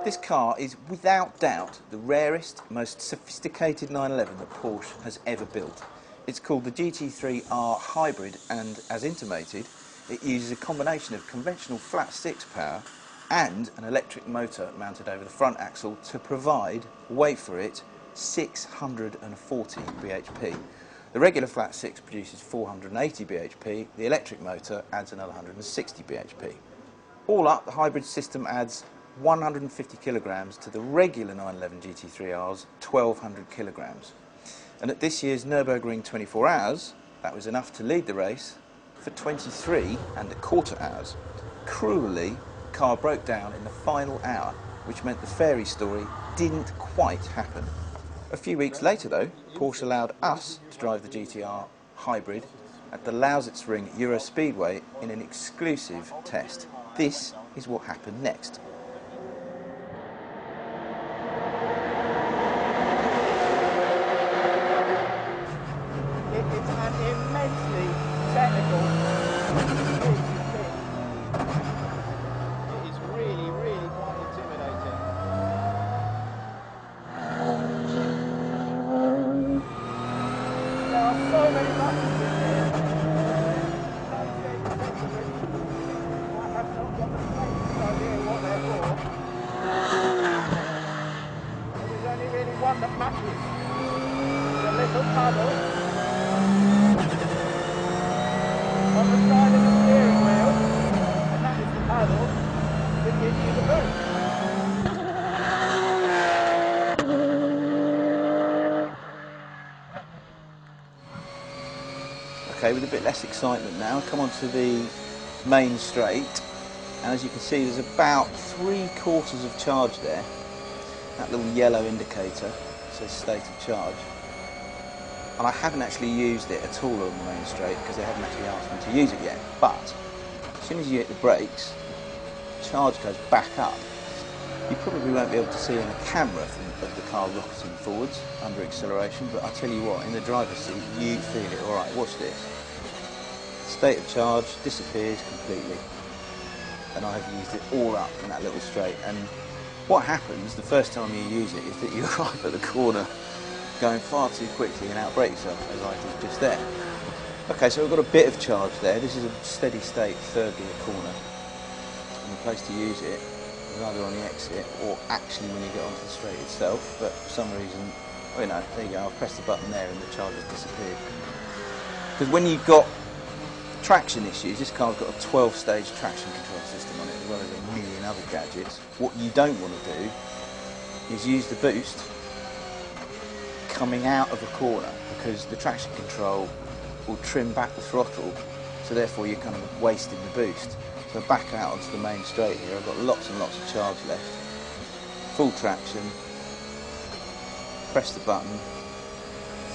This car is without doubt the rarest, most sophisticated 911 that Porsche has ever built. It's called the GT3 R Hybrid, and as intimated, it uses a combination of conventional flat six power and an electric motor mounted over the front axle to provide, wait for it, 640 bhp. The regular flat six produces 480 bhp, the electric motor adds another 160 bhp. All up, the hybrid system adds 150 kilograms to the regular 911 GT3R's 1200 kilograms. And at this year's Nürburgring 24 hours, that was enough to lead the race for 23¼ hours. Cruelly, the car broke down in the final hour, which meant the fairy story didn't quite happen. A few weeks later though, Porsche allowed us to drive the GTR Hybrid at the Lausitzring Euro Speedway in an exclusive test. This is what happened next. It's an immensely technical piece. It is really, really quite intimidating. There are so many buttons in here. I have not got the slightest idea what they're for. There's only really one that matches. The little paddle on the side of the steering wheel, and that is the paddle that gives you the boost. Okay, with a bit less excitement now, come on to the main straight, and as you can see there's about 3/4 of charge there. That little yellow indicator says state of charge. And I haven't actually used it at all on the main straight because they haven't actually asked me to use it yet. But as soon as you hit the brakes, charge goes back up. You probably won't be able to see on the camera of the car rocketing forwards under acceleration, but I tell you what, in the driver's seat you feel it. Alright, watch this. State of charge disappears completely. And I have used it all up in that little straight. And what happens the first time you use it is that you arrive at the corner going far too quickly and outbrake yourself, as I did just there. Okay, so we've got a bit of charge there. This is a steady state third gear corner. And the place to use it is either on the exit or actually when you get onto the straight itself, but for some reason, oh, you know, there you go, I've pressed the button there and the charge has disappeared. Because when you've got traction issues, this car's got a 12-stage traction control system on it, as well as a million other gadgets. What you don't want to do is use the boost coming out of a corner, because the traction control will trim back the throttle, so therefore you're kind of wasting the boost. So back out onto the main straight here, I've got lots and lots of charge left. Full traction, press the button,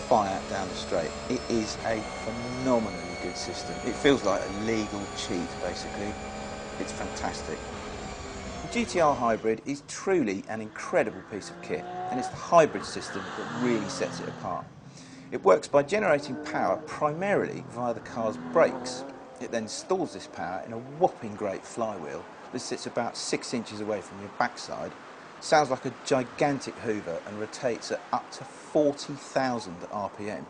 fire down the straight. It is a phenomenally good system. It feels like a legal cheat basically. It's fantastic. The GTR Hybrid is truly an incredible piece of kit, and it's the hybrid system that really sets it apart. It works by generating power primarily via the car's brakes. It then stores this power in a whopping great flywheel that sits about 6 inches away from your backside, sounds like a gigantic hoover and rotates at up to 40,000 RPM.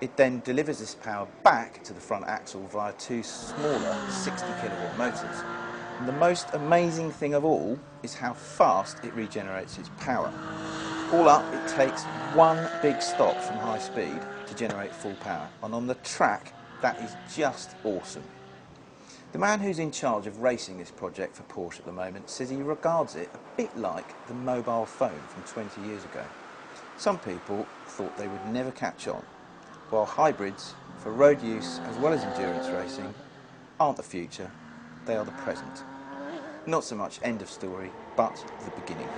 It then delivers this power back to the front axle via two smaller 60 kilowatt motors. And the most amazing thing of all is how fast it regenerates its power. All up, it takes one big stop from high speed to generate full power, and on the track, that is just awesome. The man who's in charge of racing this project for Porsche at the moment says he regards it a bit like the mobile phone from 20 years ago. Some people thought they would never catch on, while hybrids, for road use as well as endurance racing, aren't the future, they are the present. Not so much end of story, but the beginning.